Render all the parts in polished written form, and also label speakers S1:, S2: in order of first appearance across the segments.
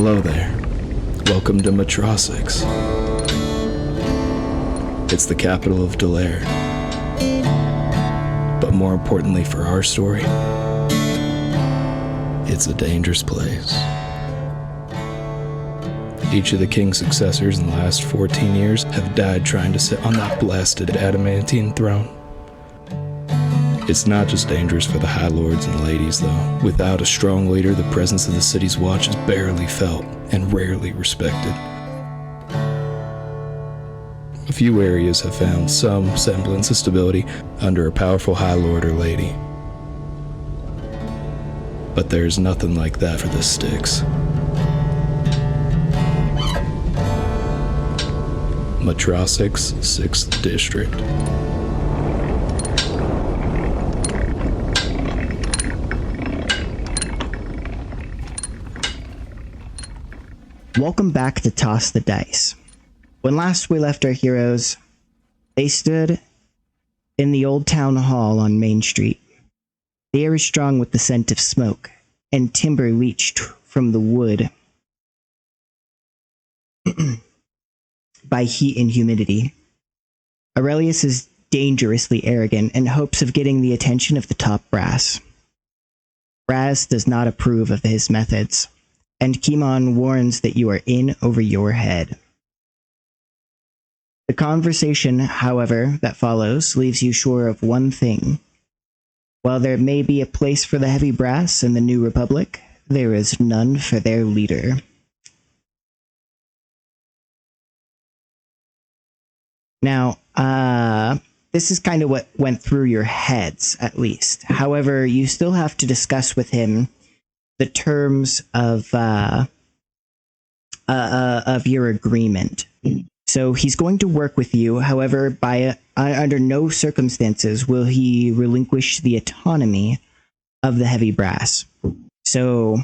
S1: Hello there. Welcome to Metrosix. It's the capital of Delaire. But more importantly for our story, it's a dangerous place. Each of the king's successors in the last 14 years have died trying to sit on that blasted adamantine throne. It's not just dangerous for the high lords and ladies, though. Without a strong leader, the presence of the city's watch is barely felt and rarely respected. A few areas have found some semblance of stability under a powerful high lord or lady. But there's nothing like that for the Styx. Metrosix, 6th District.
S2: Welcome back to Toss the Dice. When last we left our heroes, they stood in the old town hall on Main Street. The air is strong with the scent of smoke, and timber leached from the wood by heat and humidity. Aurelius is dangerously arrogant and hopes of getting the attention of the top brass. Raz does not approve of his methods, and Kimon warns that you are in over your head. The conversation, however, that follows leaves you sure of one thing. While there may be a place for the heavy brass in the New Republic, there is none for their leader. Now, this is kind of what went through your heads, at least. However, you still have to discuss with him the terms of your agreement. So he's going to work with you. However, under no circumstances will he relinquish the autonomy of the heavy brass. So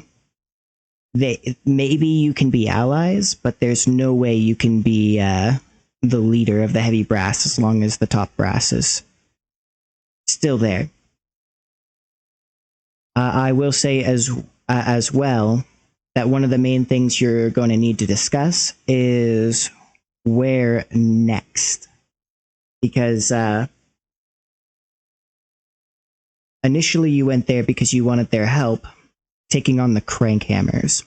S2: maybe you can be allies, but there's no way you can be the leader of the heavy brass as long as the top brass is still there. I will say as well that one of the main things you're going to need to discuss is where next, because initially you went there because you wanted their help taking on the Crankhammers.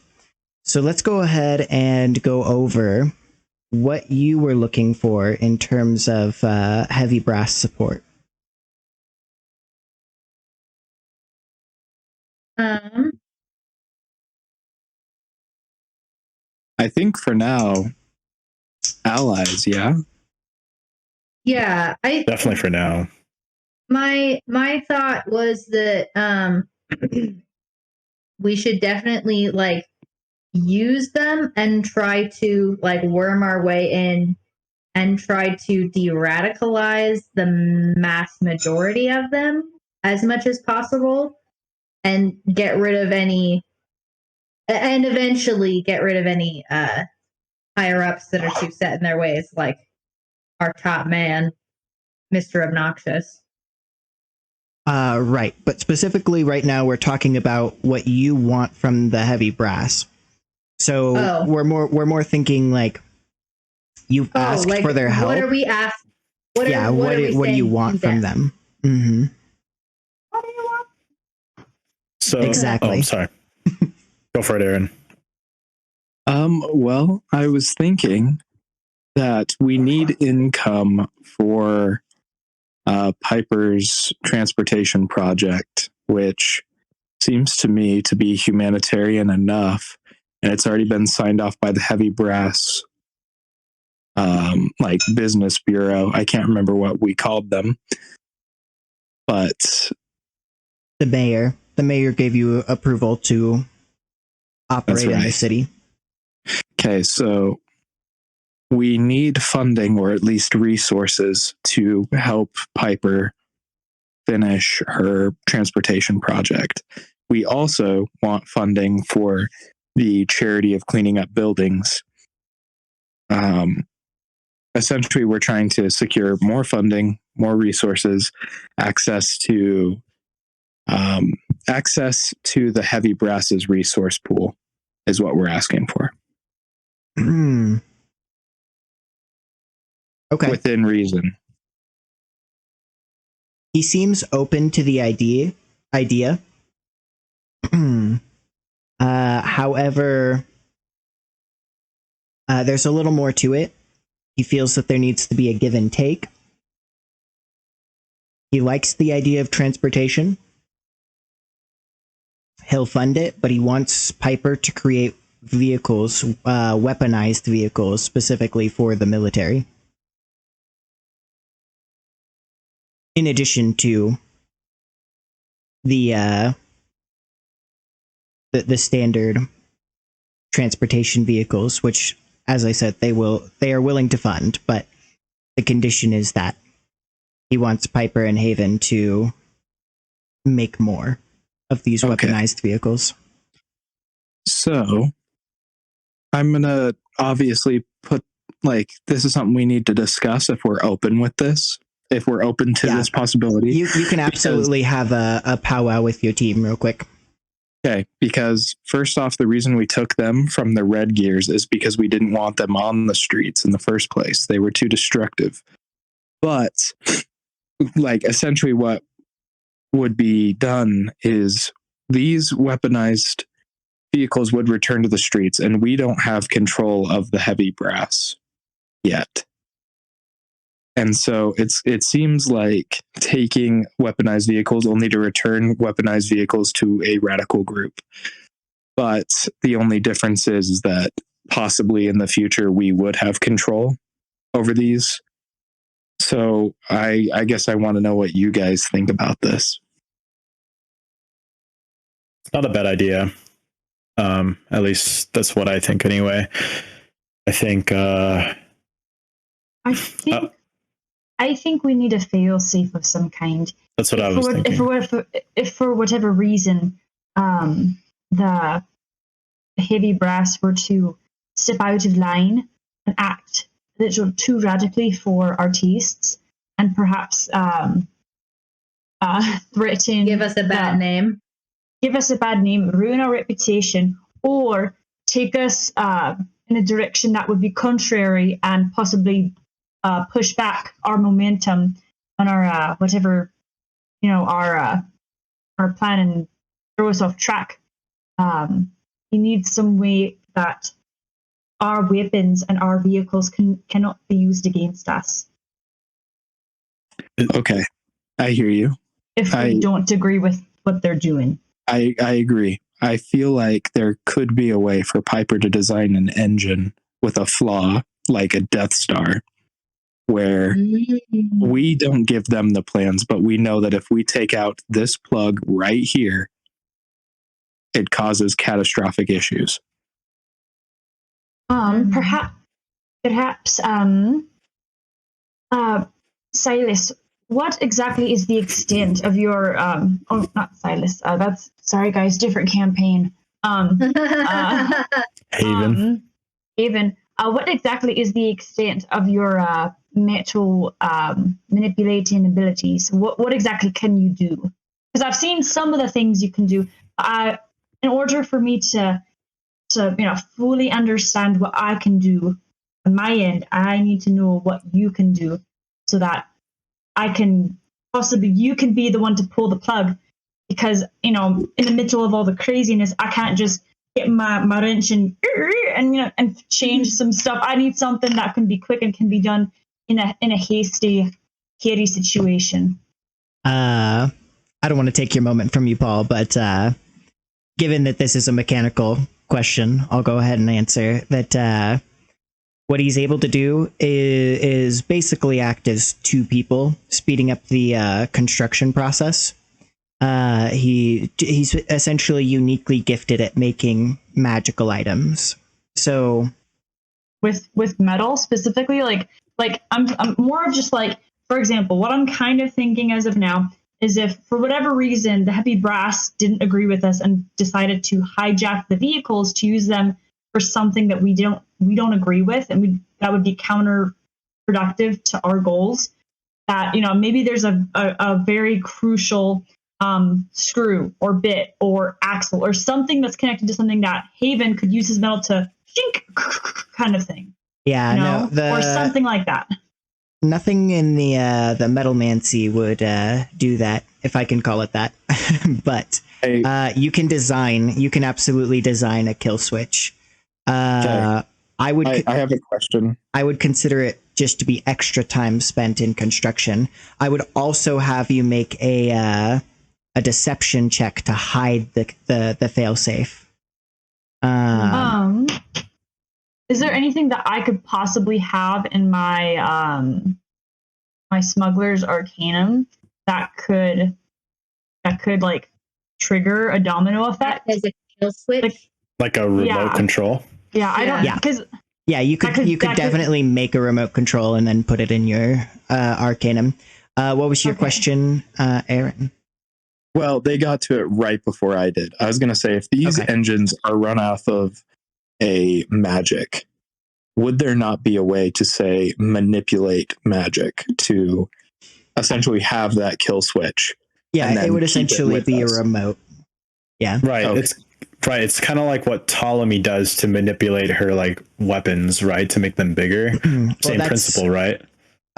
S2: So let's go ahead and go over what you were looking for in terms of heavy brass support.
S3: I think for now, allies, yeah?
S4: Yeah,
S3: Definitely for now.
S4: My thought was that we should definitely use them and try to worm our way in and try to de-radicalize the mass majority of them as much as possible and get rid of any and eventually get rid of any higher ups that are too set in their ways, like our top man, Mr. Obnoxious.
S2: Right, but specifically right now we're talking about what you want from the heavy brass. So we're more thinking you've asked for their help.
S4: What are we asking? What
S2: do you want from them? Mm-hmm.
S4: What do you want?
S3: So
S2: exactly.
S3: I'm sorry. Go for it, Aaron.
S1: Well, I was thinking that we need income for Piper's transportation project, which seems to me to be humanitarian enough, and it's already been signed off by the heavy brass business bureau. I can't remember what we called them, but
S2: the mayor gave you approval to operate in the city.
S1: Okay, so we need funding or at least resources to help Piper finish her transportation project. We also want funding for the charity of cleaning up buildings. Essentially, we're trying to secure more funding, more resources, access to the heavy brass's resource pool. is what we're asking for.
S2: Okay.
S1: Within reason.
S2: He seems open to the idea. However, there's a little more to it. He feels that there needs to be a give and take. He likes the idea of transportation. He'll fund it, but he wants Piper to create vehicles, weaponized vehicles, specifically for the military. In addition to the standard transportation vehicles, which, as I said, they are willing to fund, but the condition is that he wants Piper and Haven to make more of these weaponized vehicles.
S1: So I'm gonna obviously put, like, this is something we need to discuss if we're open with this. If we're open to this possibility.
S2: You can absolutely have a powwow with your team real quick.
S1: Okay, because first off, the reason we took them from the Red Gears is because we didn't want them on the streets in the first place. They were too destructive. But, like, essentially what would be done is these weaponized vehicles would return to the streets, and we don't have control of the heavy brass yet. And so it seems like taking weaponized vehicles only to return weaponized vehicles to a radical group. But the only difference is that possibly in the future we would have control over these. So I guess I want to know what you guys think about this.
S3: It's not a bad idea. At least that's what I think anyway. I think
S5: I think we need a fail-safe of some kind.
S3: That's what I was thinking.
S5: If for whatever reason the heavy brass were to step out of line and act too radically for our tastes, and perhaps threaten,
S4: give us a bad name,
S5: ruin our reputation, or take us in a direction that would be contrary and possibly push back our momentum on our whatever, our plan, and throw us off track. We need some way that our weapons and our vehicles cannot be used against us.
S1: Okay, I hear you.
S5: If we don't agree with what they're doing.
S1: I agree. I feel like there could be a way for Piper to design an engine with a flaw, like a Death Star, where we don't give them the plans, but we know that if we take out this plug right here, it causes catastrophic issues.
S5: Perhaps, Silas, what exactly is the extent of your, not Silas, sorry guys, different campaign.
S3: Haven.
S5: Haven, what exactly is the extent of your metal manipulating abilities? What exactly can you do? Because I've seen some of the things you can do. In order for me to fully understand what I can do on my end, I need to know what you can do, so that you can be the one to pull the plug. Because in the middle of all the craziness, I can't just get my wrench and change some stuff. I need something that can be quick and can be done in a hasty, hairy situation.
S2: I don't want to take your moment from you, Paul, but given that this is a mechanical question, I'll go ahead and answer that. What he's able to do is basically act as two people, speeding up the construction process. He's essentially uniquely gifted at making magical items. So,
S5: with metal specifically, like I'm more of just like, for example, what I'm kind of thinking as of now is, if for whatever reason the heavy brass didn't agree with us and decided to hijack the vehicles to use them for something that we don't agree with, and that would be counterproductive to our goals, that maybe there's a very crucial screw or bit or axle or something that's connected to something that Haven could use his metal to shink kind of thing.
S2: Yeah, no,
S5: or something like that.
S2: Nothing in the metalmancy would do that, if I can call it that. But you can absolutely design a kill switch.
S1: Okay. I have a question.
S2: I would consider it just to be extra time spent in construction. I would also have you make a deception check to hide the failsafe.
S5: Is there anything that I could possibly have in my my smuggler's arcanum that could like trigger a domino effect?
S4: As a kill switch.
S3: Like a remote control.
S5: Yeah, I don't. Because
S2: you could definitely make a remote control and then put it in your arcanum. What was your question, Aaron?
S1: Well, they got to it right before I did. I was going to say, if these engines are run off of a magic, would there not be a way to, say, manipulate magic to essentially have that kill switch?
S2: Yeah, it would essentially be a remote. Yeah.
S3: Right. Okay. It's kind of like what Ptolemy does to manipulate her like weapons, right? To make them bigger. Same principle, right?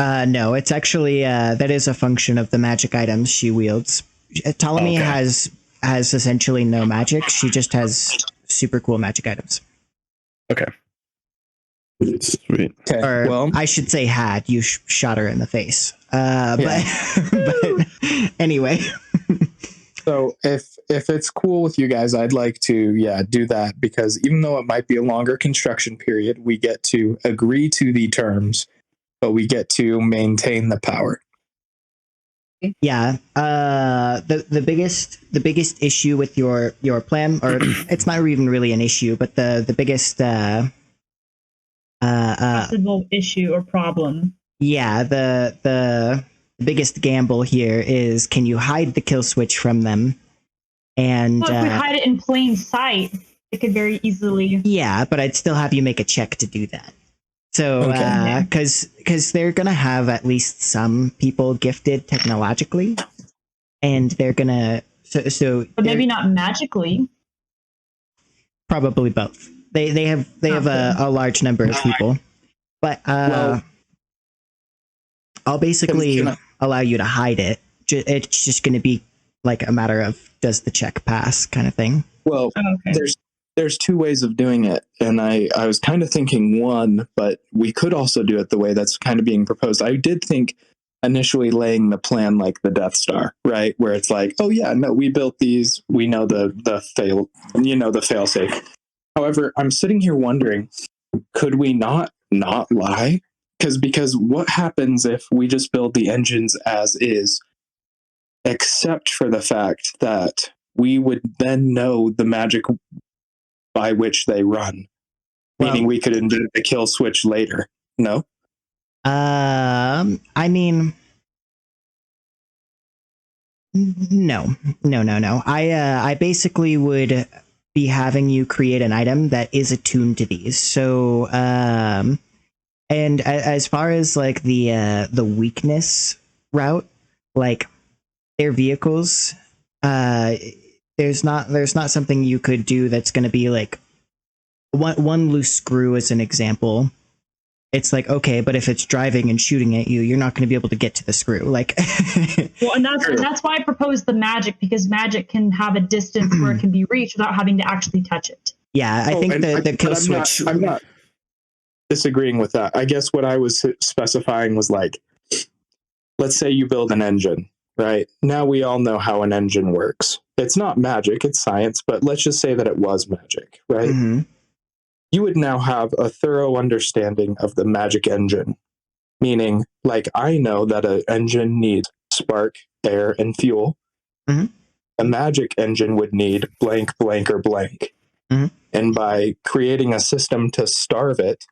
S2: No, it's actually that is a function of the magic items she wields. Ptolemy has essentially no magic. She just has super cool magic items.
S3: Okay. Sweet.
S1: Okay.
S2: Or
S1: well,
S2: I should say had. You shot her in the face. But anyway.
S1: So if it's cool with you guys, I'd like to do that, because even though it might be a longer construction period, we get to agree to the terms, but we get to maintain the power.
S2: Yeah. The biggest issue with your plan, or it's not even really an issue, but the biggest
S5: possible issue or problem.
S2: Yeah, the biggest gamble here is, can you hide the kill switch from them? And
S5: well, if we hide it in plain sight, it could very easily.
S2: Yeah, but I'd still have you make a check to do that. So, because they're gonna have at least some people gifted technologically, and they're gonna
S5: but maybe not magically.
S2: Probably both. They have a large number of people, but I'll basically allow you to hide it. It's just going to be like a matter of, does the check pass kind of thing.
S1: Well, there's two ways of doing it, and I was kind of thinking one, but we could also do it the way that's kind of being proposed. I did think initially laying the plan like the Death Star, right, where it's like, oh yeah, no, we built these, we know the fail safe. However, I'm sitting here wondering, could we not lie? Because what happens if we just build the engines as is, except for the fact that we would then know the magic by which they run, meaning we could invent the kill switch later. No?
S2: I mean, no. I basically would be having you create an item that is attuned to these. So, and as far as like the weakness route, like their vehicles, there's not something you could do that's going to be like one loose screw as an example. It's like, okay, but if it's driving and shooting at you, you're not going to be able to get to the screw. Like,
S5: well, and that's why I proposed the magic, because magic can have a distance where it can be reached without having to actually touch it.
S2: Yeah, I think the kill switch.
S1: I'm not disagreeing with that. I guess what I was specifying was like, let's say you build an engine, right? Now we all know how an engine works. It's not magic, it's science, but let's just say that it was magic, right? Mm-hmm. You would now have a thorough understanding of the magic engine, meaning, like, I know that an engine needs spark, air, and fuel. Mm-hmm. A magic engine would need blank, blank, or blank. Mm-hmm. And by creating a system to starve it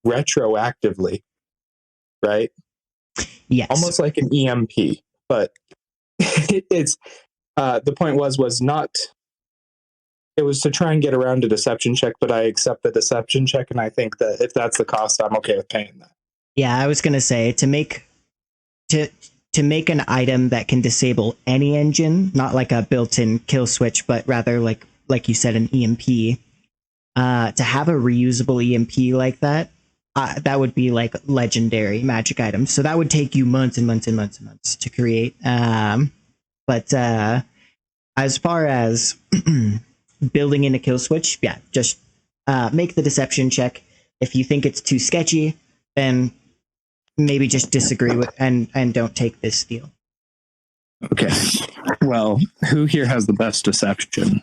S1: retroactively, right?
S2: Yes.
S1: Almost like an EMP, but it's the point was not. It was to try and get around a deception check, but I accept the deception check, and I think that if that's the cost, I'm okay with paying that.
S2: Yeah, I was gonna say to to make an item that can disable any engine, not like a built-in kill switch, but rather like you said, an EMP. To have a reusable EMP like that, that would be like legendary magic items. So that would take you months and months and months and months to create. But as far as building in a kill switch, yeah, just make the deception check. If you think it's too sketchy, then maybe just disagree with and don't take this deal.
S1: Okay. Well, who here has the best deception?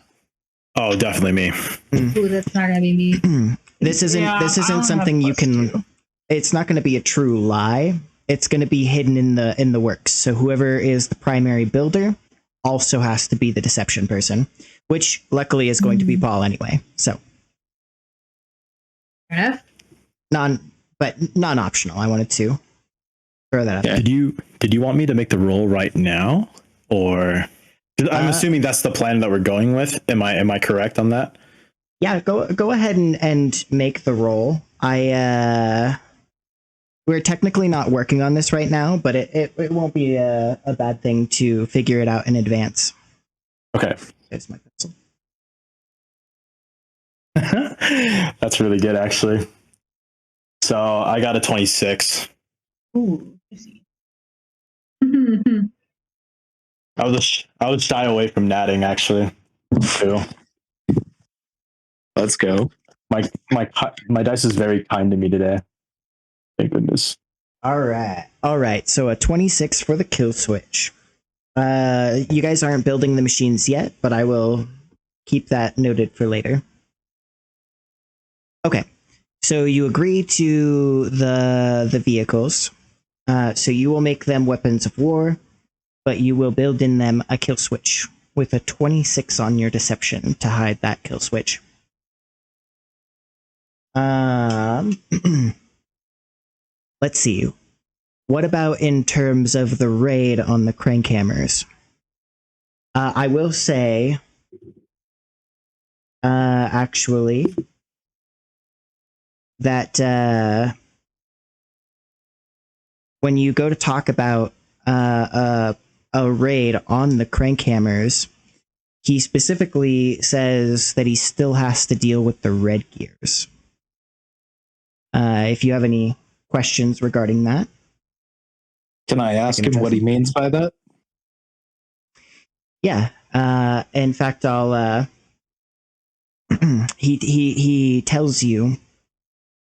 S3: Oh, definitely me.
S4: Ooh, that's not gonna be me.
S2: This isn't something you can. It's not going to be a true lie. It's going to be hidden in the works. So whoever is the primary builder also has to be the deception person, which luckily is going to be Paul anyway. So
S4: Fair enough.
S2: non-optional. I wanted to throw that out.
S1: Yeah.
S3: Did you want me to make the roll right now, or? I'm assuming that's the plan that we're going with. Am I correct on that?
S2: Yeah, go ahead and make the roll. We're technically not working on this right now, but it won't be a bad thing to figure it out in advance.
S3: Okay.
S2: There's my pencil.
S3: That's really good, actually. So I got a 26.
S5: Ooh, easy.
S3: I was shy away from natting, actually. Too.
S1: Let's go.
S3: My dice is very kind to me today. Thank goodness.
S2: All right. So a 26 for the kill switch. You guys aren't building the machines yet, but I will keep that noted for later. Okay. So you agree to the vehicles. So you will make them weapons of war, but you will build in them a kill switch with a 26 on your deception to hide that kill switch. Let's see. What about in terms of the raid on the crank hammers? I will say, actually, that when you go to talk about a raid on the crank hammers, he specifically says that he still has to deal with the red gears. If you have any questions regarding that.
S1: Can I ask him what he means by that?
S2: Yeah. In fact, I'll. He tells you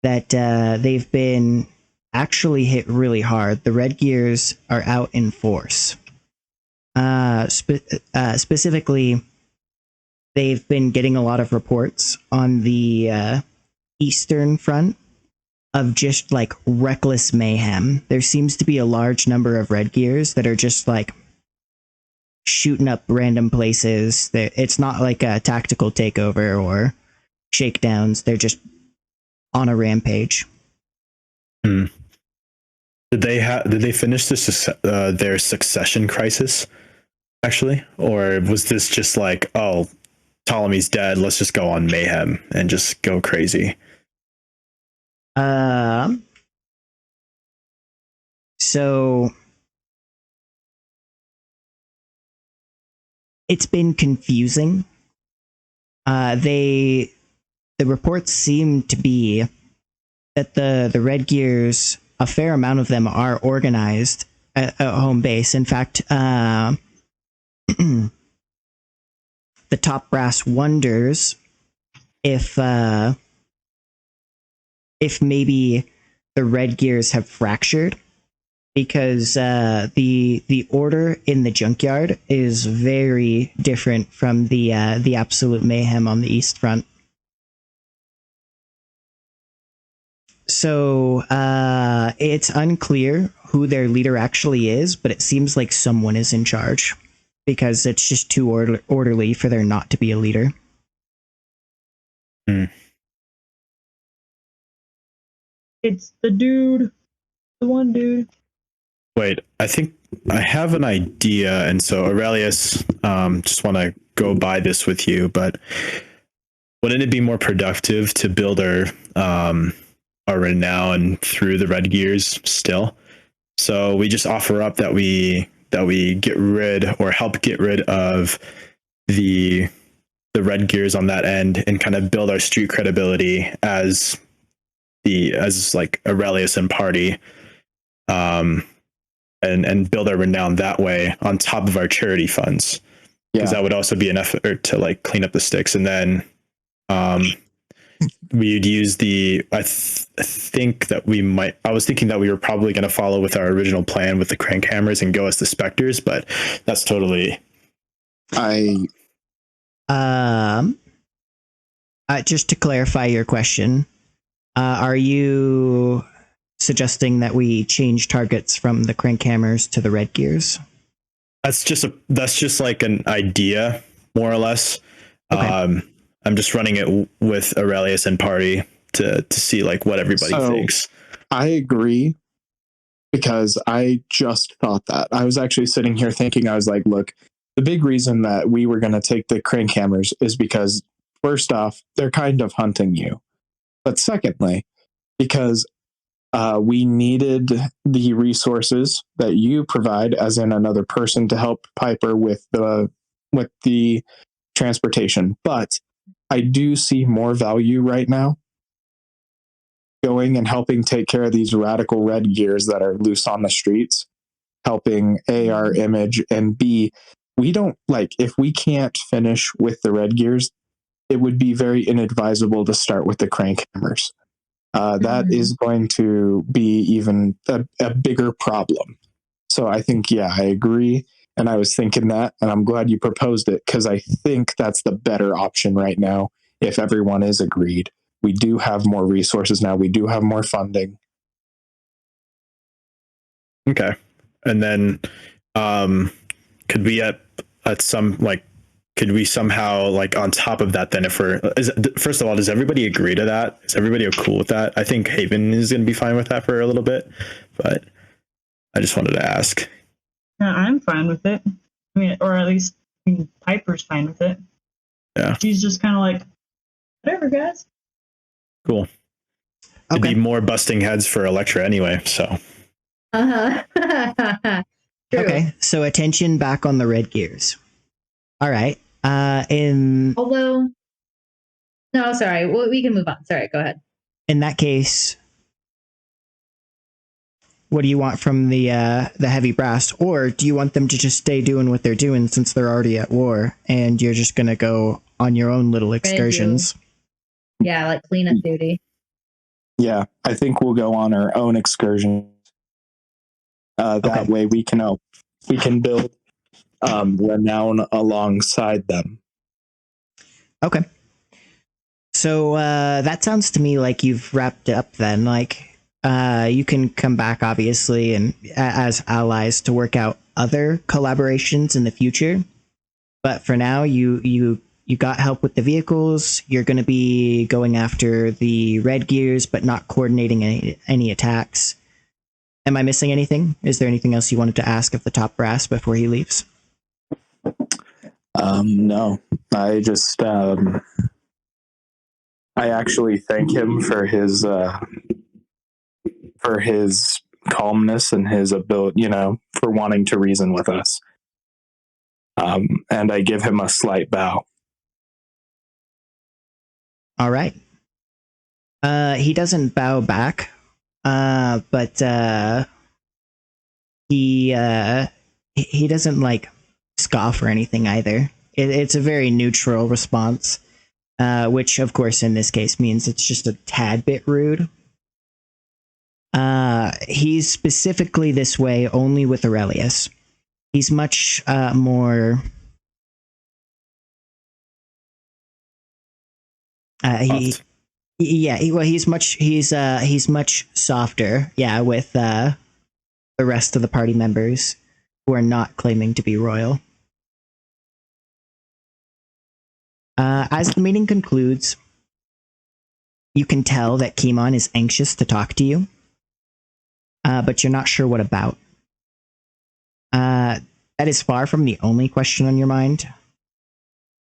S2: that they've been actually hit really hard. The red gears are out in force. Specifically, they've been getting a lot of reports on the eastern front of just like reckless mayhem. There seems to be a large number of red gears that are just like shooting up random places. It's not like a tactical takeover or shakedowns. They're just on a rampage.
S3: Did they finish their succession crisis actually, or was this just like, oh, Ptolemy's dead, let's just go on mayhem and just go crazy?
S2: So it's been confusing. The reports seem to be that the red gears, a fair amount of them are organized at home base. In fact, the top brass wonders if maybe the red gears have fractured, because the order in the junkyard is very different from the absolute mayhem on the east front. So it's unclear who their leader actually is, but it seems like someone is in charge, because it's just too orderly for there not to be a leader.
S5: It's the one dude.
S3: Wait, I think I have an idea, and so Aurelius, just want to go by this with you, but wouldn't it be more productive to build our renown through the red gears still? So we just offer up that we get rid or help get rid of the red gears on that end and kind of build our street credibility as like Aurelius and party, and build our renown that way on top of our charity funds, because that would also be an effort to like clean up the sticks. And then we'd use I was thinking that we were probably going to follow with our original plan with the crank hammers and go as the specters, but that's totally
S2: just to clarify your question, are you suggesting that we change targets from the crank hammers to the red gears?
S3: That's just like an idea, more or less. Okay. I'm just running it with Aurelius and party to see like what everybody thinks.
S1: I agree, because I just thought that. I was actually sitting here thinking, I was like, look, the big reason that we were going to take the crank hammers is because, first off, they're kind of hunting you. But secondly, because we needed the resources that you provide, as in another person to help Piper with the transportation. But I do see more value right now going and helping take care of these radical red gears that are loose on the streets, helping A, our image, and B, we don't like, if we can't finish with the red gears, it would be very inadvisable to start with the crank hammers. That is going to be even a bigger problem. So I think, yeah, I agree. And I was thinking that, and I'm glad you proposed it, because I think that's the better option right now, if everyone is agreed. We do have more resources now. We do have more funding.
S3: Okay. And then could we could we somehow, like, on top of that, then, first of all, does everybody agree to that? Is everybody cool with that? I think Haven is going to be fine with that for a little bit, but I just wanted to ask.
S5: Yeah, I'm fine with it. I mean, or at least Piper's fine with it.
S3: Yeah.
S5: She's just kind of like, whatever, guys.
S3: Cool. It'd be more busting heads for Elektra anyway, so.
S2: Okay, so attention back on the red gears. All right.
S4: Although, no, sorry, we can move on. Sorry, go ahead.
S2: In that case, what do you want from the heavy brass, or do you want them to just stay doing what they're doing since they're already at war, and you're just gonna go on your own little excursions?
S4: Yeah, like cleanup duty.
S1: Yeah, I think we'll go on our own excursion. That way we can build renown alongside them.
S2: Okay. So that sounds to me like you've wrapped up then. Like you can come back, obviously, and as allies to work out other collaborations in the future. But for now, you got help with the vehicles. You're going to be going after the red gears, but not coordinating any attacks. Am I missing anything? Is there anything else you wanted to ask of the top brass before he leaves?
S1: No, I just I actually thank him for his calmness and his ability, for wanting to reason with us. And I give him a slight bow.
S2: All right. He doesn't bow back, but he doesn't like scoff or anything either. It's a very neutral response, which of course in this case means it's just a tad bit rude. He's specifically this way only with Aurelius. He's much more. He's much softer. Yeah, with the rest of the party members who are not claiming to be royal. As the meeting concludes, you can tell that Kimon is anxious to talk to you, but you're not sure what about. That is far from the only question on your mind.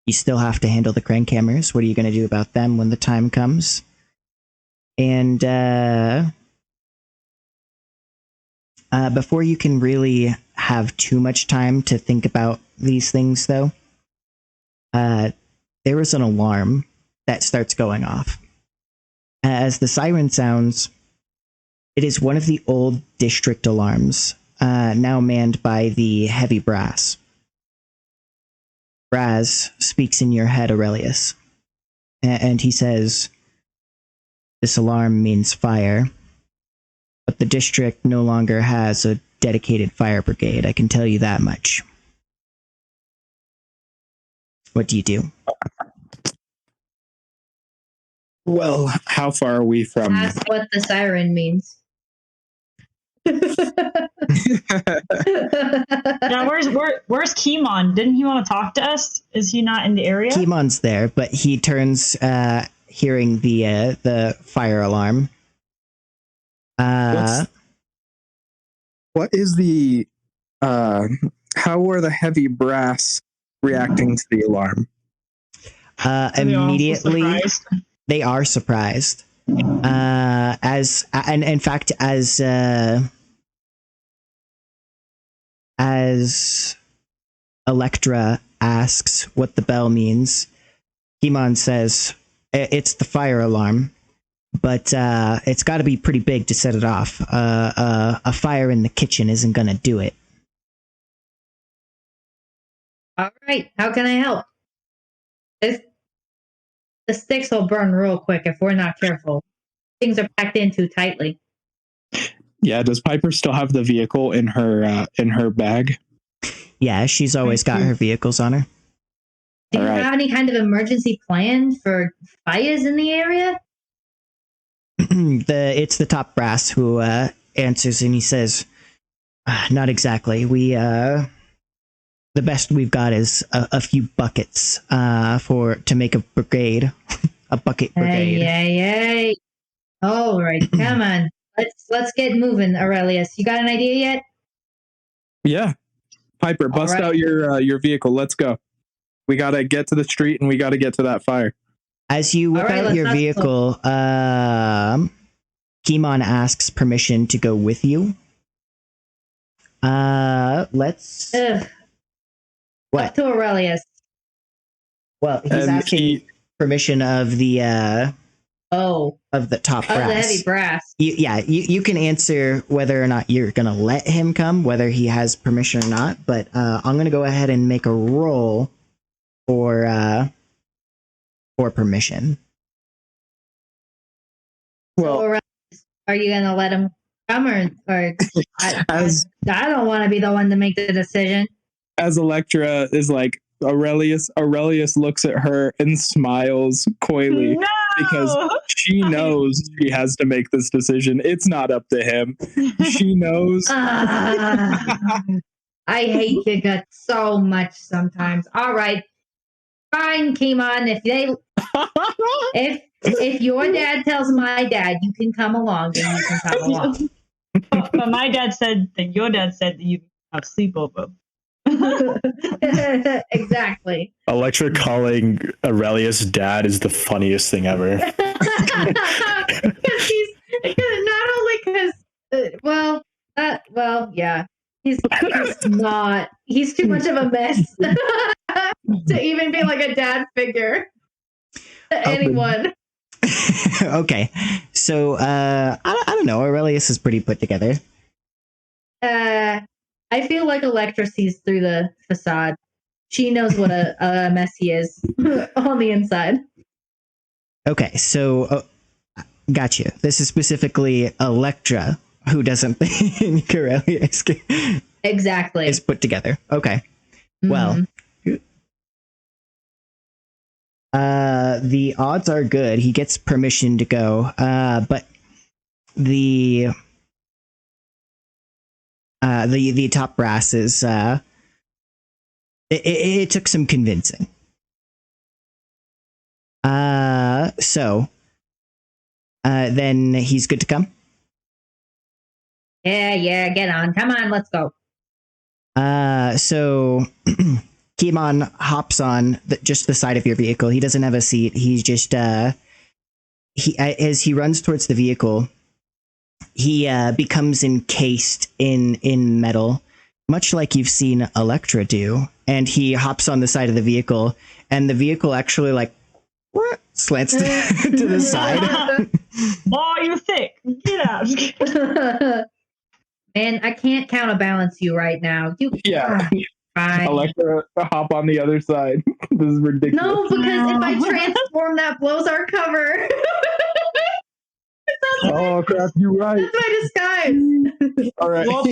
S2: You still have to handle the crank hammers. What are you going to do about them when the time comes? And Before you can really have too much time to think about these things, though, there is an alarm that starts going off. As the siren sounds, it is one of the old district alarms, now manned by the heavy brass. Brass speaks in your head, Aurelius, and he says, "This alarm means fire, but the district no longer has a dedicated fire brigade, I can tell you that much." What do you do?
S1: Well, how far are we from?
S4: That's what the siren means.
S5: Now, where's Kimon? Didn't he want to talk to us? Is he not in the area?
S2: Kimon's there, but he turns, hearing the fire alarm.
S1: What is the how are the heavy brass reacting to the alarm?
S2: Immediately,
S5: Surprised.
S2: they are surprised. And in fact, as Elektra asks what the bell means, Kimon says it's the fire alarm, but it's got to be pretty big to set it off. A fire in the kitchen isn't going to do it.
S4: All right, how can I help? The sticks will burn real quick if we're not careful. Things are packed in too tightly.
S1: Yeah, does Piper still have the vehicle in her bag?
S2: Yeah, she's always got her vehicles on her.
S4: Do you
S1: All right.
S4: have any kind of emergency plan for fires in the area?
S2: It's the top brass who answers, and he says, "Not exactly. The best we've got is a few buckets to make a brigade, a bucket brigade."
S4: Hey. All right, come on. Let's get moving, Aurelius. You got an idea yet?
S1: Yeah, Piper, bust
S4: right.
S1: out your vehicle. Let's go. We gotta get to the street, and we gotta get to that fire.
S2: As you whip
S4: All right,
S2: out
S4: let's
S2: your
S4: hustle.
S2: vehicle, Kimon asks permission to go with you. Let's.
S4: Ugh,
S2: What?
S4: up to Aurelius.
S2: Well, he's
S1: And
S2: asking permission of the
S4: Oh,
S2: top
S4: of the
S2: brass.
S4: heavy brass.
S2: You can answer whether or not you're gonna let him come, whether he has permission or not. But I'm gonna go ahead and make a roll for permission.
S1: Well,
S4: So, Aurelius, are you gonna let him come, or I don't want to be the one to make the decision.
S1: as Elektra is like, Aurelius looks at her and smiles coyly
S5: No!
S1: because she knows she has to make this decision. It's not up to him. She knows.
S4: I hate your guts so much sometimes. All right, fine, Kimon. If your dad tells my dad you can come along, then you can come along.
S5: But my dad said that your dad said that you can have sleepover.
S4: Exactly.
S3: Elektra calling Aurelius dad is the funniest thing ever.
S4: Not only because, yeah, he's not. He's too much of a mess to even be like a dad figure to anyone.
S2: Okay, so I don't know. Aurelius is pretty put together.
S4: I feel like Elektra sees through the facade. She knows what a mess he is on the inside.
S2: Okay, so gotcha. This is specifically Elektra who doesn't think Aurelius
S4: Exactly.
S2: is put together. Okay, well, the odds are good. He gets permission to go, but the top brass is it took some convincing. So then he's good to come.
S4: Yeah, get on. Come on, let's go.
S2: So Kimon hops on just the side of your vehicle. He doesn't have a seat. He's just as he runs towards the vehicle, he becomes encased in metal, much like you've seen Elektra do, and he hops on the side of the vehicle, and the vehicle actually like slants to the side.
S5: Oh, you're thick. Get out.
S4: Man, I can't counterbalance you right now.
S1: Yeah.
S4: Fine.
S1: Elektra, hop on the other side. This is ridiculous.
S4: No, because if I transform, that blows our cover.
S1: Oh crap! You're right.
S4: That's my disguise.
S1: All right.
S5: Well,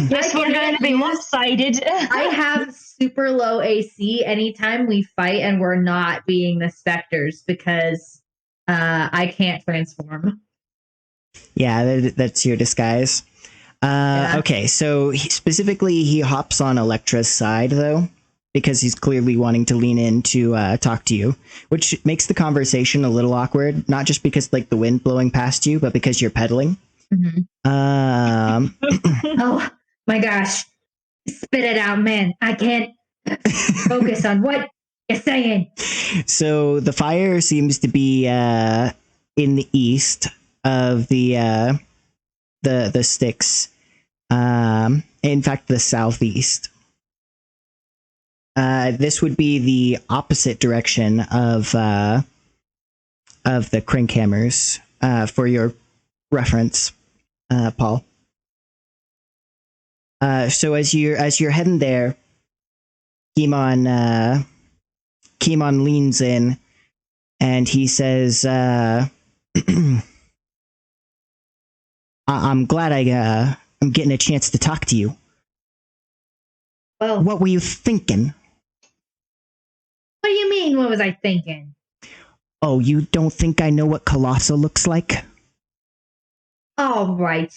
S5: Guess we're going to be lopsided.
S4: I have super low AC anytime we fight and we're not being the specters because I can't transform.
S2: Yeah, that's your disguise. Okay, so specifically he hops on Elektra's side, though, because he's clearly wanting to lean in to talk to you, which makes the conversation a little awkward, not just because, like, the wind blowing past you, but because you're pedaling.
S4: Mm-hmm. Oh, my gosh. Spit it out, man. I can't focus on what you're saying.
S2: So the fire seems to be in the east of the sticks. In fact, the southeast. This would be the opposite direction of the Crinkhammers, for your reference, Paul. So as you're heading there, Kimon leans in and he says, I'm glad I'm getting a chance to talk to you.
S4: Well,
S2: What were you thinking?
S4: what do you mean? What was I thinking?
S2: Oh, you don't think I know what Colossa looks like?
S4: All right.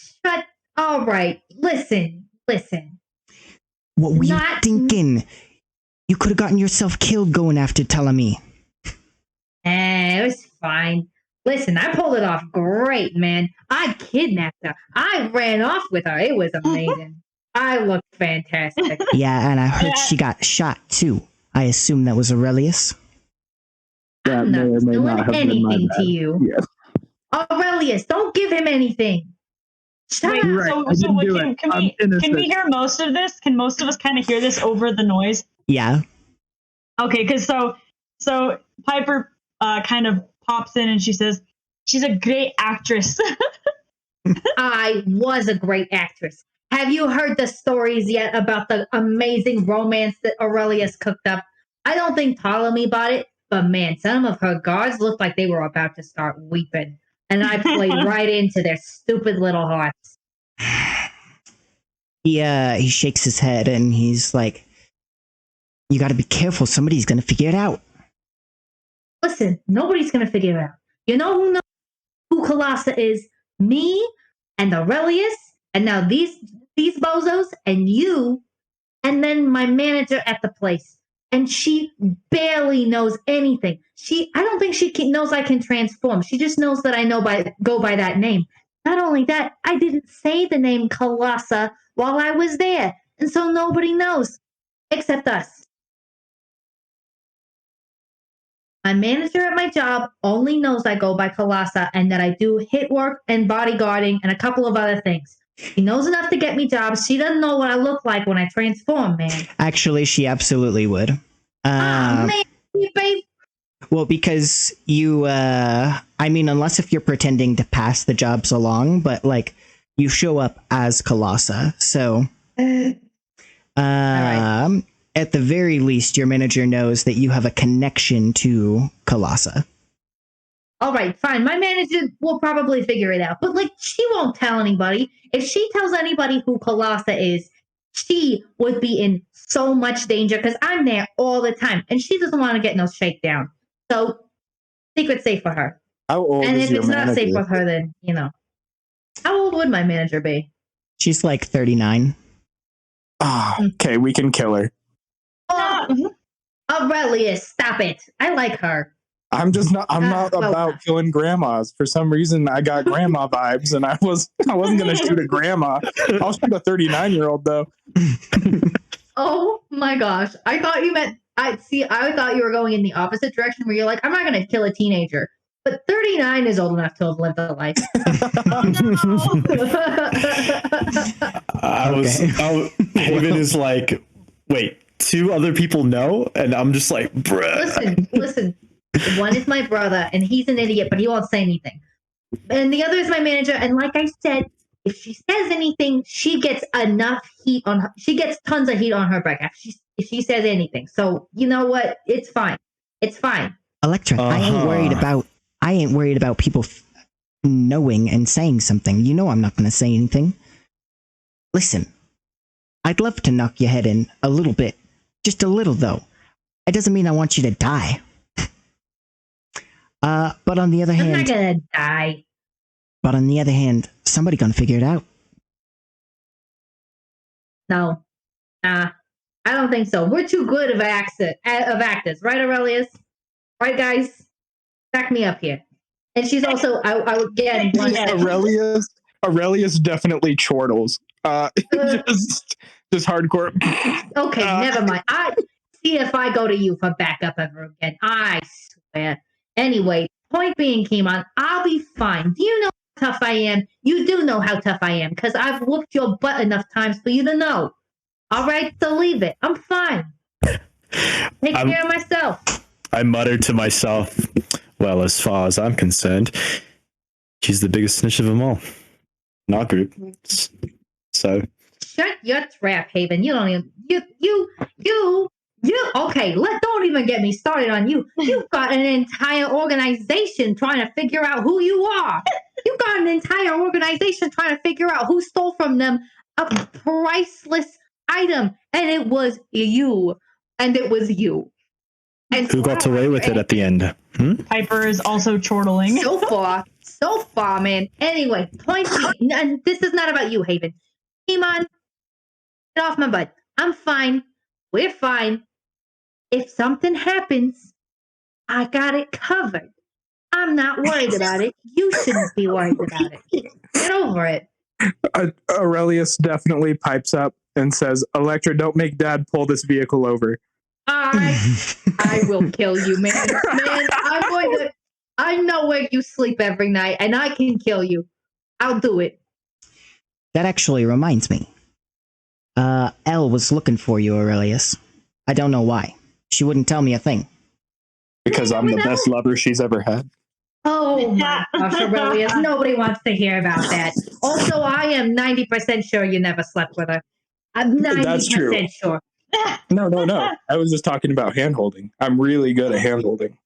S4: All right. Listen.
S2: What were you thinking? You could have gotten yourself killed going after Ptolemy.
S4: It was fine. Listen, I pulled it off great, man. I kidnapped her. I ran off with her. It was amazing. I looked fantastic.
S2: Yeah, and I heard she got shot too. I assume that was Aurelius.
S4: I'm
S1: may or
S4: not
S1: may
S4: doing
S1: not have been my
S4: anything
S1: bad.
S4: to you.
S1: Yeah.
S4: Aurelius, don't give him anything. Shut
S5: Wait,
S4: up.
S1: You're right.
S5: so
S1: I didn't do
S5: can,
S1: it.
S5: can
S1: I'm
S5: we
S1: innocent.
S5: hear most of this? Can most of us kind of hear this over the noise?
S2: Yeah.
S5: Okay, because so Piper kind of pops in and she says she's a great actress.
S4: I was a great actress. Have you heard the stories yet about the amazing romance that Aurelius cooked up? I don't think Ptolemy bought it, but man, some of her guards looked like they were about to start weeping. And I played right into their stupid little hearts.
S2: He shakes his head and he's like, you gotta be careful, somebody's gonna figure it out.
S4: Listen, nobody's going to figure it out. You know who knows who Colossa is? Me and Aurelius, and now these bozos, and you, and then my manager at the place. And she barely knows anything. I don't think she knows I can transform. She just knows that I go by that name. Not only that, I didn't say the name Colossa while I was there, and so nobody knows except us. My manager at my job only knows I go by Colossa and that I do hit work and bodyguarding and a couple of other things. She knows enough to get me jobs. She doesn't know what I look like when I transform, man.
S2: Actually, she absolutely would.
S4: Man, babe.
S2: Well, because you, I mean, unless if you're pretending to pass the jobs along, but like you show up as Colossa, so.
S4: Right.
S2: At the very least, your manager knows that you have a connection to Colossa.
S4: All right, fine. My manager will probably figure it out, but like she won't tell anybody. If she tells anybody who Colossa is, she would be in so much danger because I'm there all the time, and she doesn't want to get no shakedown. So, secret's safe for her.
S1: How old
S4: And
S1: is
S4: if
S1: your
S4: it's not
S1: manager?
S4: safe for her, then how old would my manager be?
S2: She's like 39.
S1: Okay, we can kill her.
S4: Oh, Aurelius, stop it! I like her.
S1: I'm not about killing grandmas. For some reason, I got grandma vibes, and I wasn't gonna shoot a grandma. I'll shoot a 39-year-old though.
S4: Oh my gosh! I thought you meant I thought you were going in the opposite direction where you're like, I'm not gonna kill a teenager. but 39 is old enough to have lived a life.
S3: Haven is like, wait, 2 other people know, and I'm just like, bruh.
S4: Listen. One is my brother, and he's an idiot, but he won't say anything. And the other is my manager, and like I said, if she says anything, she gets enough heat on her. She gets tons of heat on her back if she says anything. So you know what? It's fine. It's fine.
S2: Elektra, I ain't worried about people knowing and saying something. You know I'm not going to say anything. Listen, I'd love to knock your head in a little bit. Just a little, though. It doesn't mean I want you to die. But on the other hand...
S4: I'm not gonna die.
S2: But on the other hand, somebody gonna figure it out.
S4: No. I don't think so. We're too good of actors. Right, Aurelius? Right, guys? Back me up here. And she's also... again...
S1: Aurelius definitely chortles. Just hardcore.
S4: Okay, never mind. See if I go to you for backup ever again. I swear. Anyway, point being, Kimon, I'll be fine. Do you know how tough I am? You do know how tough I am, because I've whooped your butt enough times for you to know. All right, so leave it. I'm fine. Take care of myself.
S3: I muttered to myself, well, as far as I'm concerned, she's the biggest snitch of them all. In our group. So...
S4: Shut your trap, Haven. You don't even... You... Okay, don't even get me started on you. You've got an entire organization trying to figure out who you are. You've got an entire organization trying to figure out who stole from them a priceless item. And it was you. And it was you. And
S3: who got away with it at the end?
S5: Piper is also chortling.
S4: So far, man. Anyway, point being, and this is not about you, Haven. Kimon, get off my butt. I'm fine. We're fine. If something happens, I got it covered. I'm not worried about it. You shouldn't be worried about it. Get over it.
S1: Aurelius definitely pipes up and says, Elektra, don't make Dad pull this vehicle over.
S4: I will kill you, man. I know where you sleep every night, and I can kill you. I'll do it.
S2: That actually reminds me. Elle was looking for you, Aurelius. I don't know why. She wouldn't tell me a thing.
S1: Because I'm the best lover she's ever had.
S4: Oh my gosh, Aurelius. Nobody wants to hear about that. Also, I am 90% sure you never slept with her. I'm 90%
S1: That's true.
S4: Sure.
S1: No. I was just talking about hand-holding. I'm really good at hand-holding.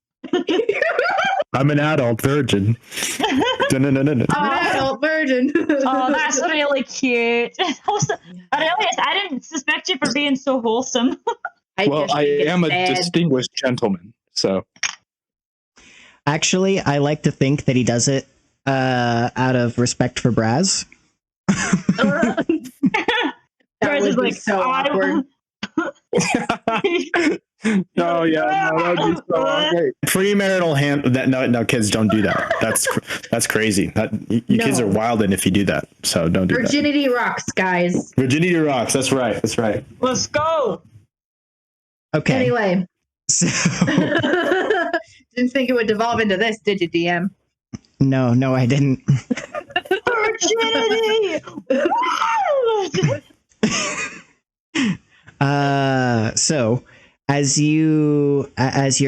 S3: I'm an adult virgin.
S4: Adult virgin.
S5: Oh, that's really cute. Aurelius, I didn't suspect you for being so wholesome.
S1: I am a distinguished gentleman, so.
S2: Actually, I like to think that he does it out of respect for Braz.
S4: That would be so awkward.
S1: No, that'd be so awkward.
S3: Premarital no, kids don't do that. That's crazy. Kids are wilding if you do that. So don't do that.
S4: Virginity rocks, guys.
S3: Virginity rocks. That's right.
S5: Let's go.
S2: Okay.
S4: Anyway.
S2: So,
S4: didn't think it would devolve into this, did you, DM?
S2: No, I didn't.
S5: Virginity.
S2: So as you're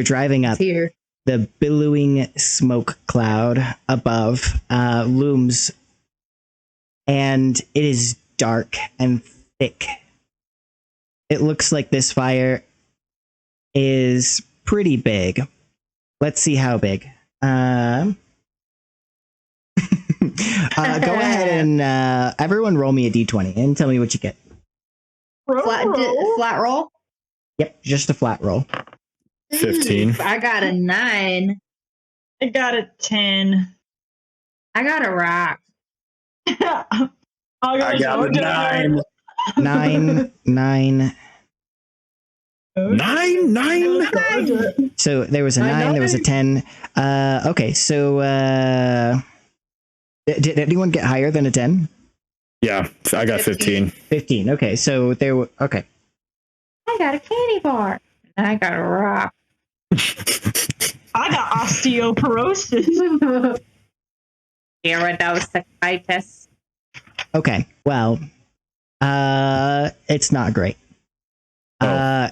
S2: driving up,
S4: here,
S2: the billowing smoke cloud above looms, and it is dark and thick. It looks like this fire is pretty big. Let's see how big. Go ahead and everyone roll me a d20 and tell me what you get.
S4: Flat roll?
S2: Yep, just a flat roll.
S3: 15.
S4: I got a 9.
S5: I got a 10.
S4: I got a rock.
S5: I
S1: got a 9.
S2: 9.
S3: 9.
S2: So there was a 9, there was a 10. Okay, so did anyone get higher than a 10?
S3: Yeah, I got 15.
S2: 15. Okay, so there were okay.
S4: I got a candy bar. And I got a rock.
S5: I got osteoporosis.
S4: Iridocytitis.
S2: Okay, well, it's not great.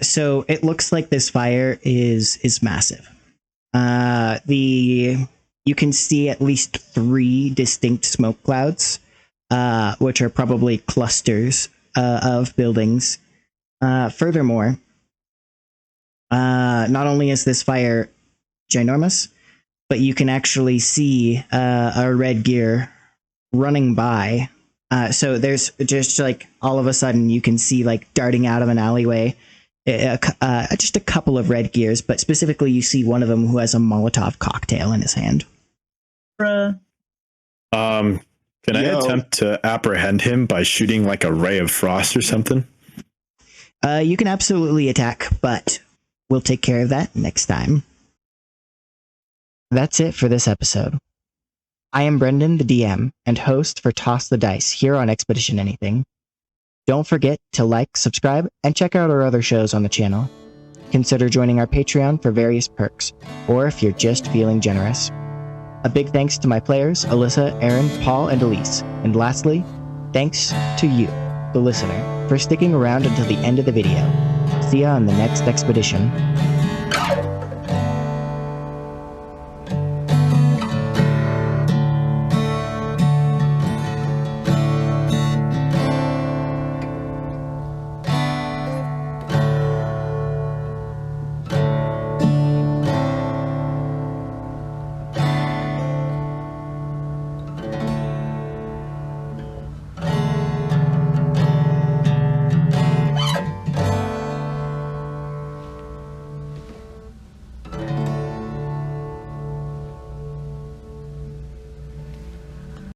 S2: So it looks like this fire is massive. You can see at least 3 distinct smoke clouds, which are probably clusters of buildings. Furthermore, not only is this fire ginormous, but you can actually see a red gear running by. So there's just like all of a sudden you can see like darting out of an alleyway just a couple of red gears, but specifically you see one of them who has a Molotov cocktail in his hand.
S5: Bruh.
S3: Can I attempt to apprehend him by shooting like a ray of frost or something?
S2: You can absolutely attack, but we'll take care of that next time. That's it for this episode. I am Brendan, the DM, and host for Toss the Dice here on Expedition Anything. Don't forget to like, subscribe, and check out our other shows on the channel. Consider joining our Patreon for various perks, or if you're just feeling generous. A big thanks to my players, Alyssa, Aaron, Paul, and Elise. And lastly, thanks to you, the listener, for sticking around until the end of the video. See ya on the next expedition.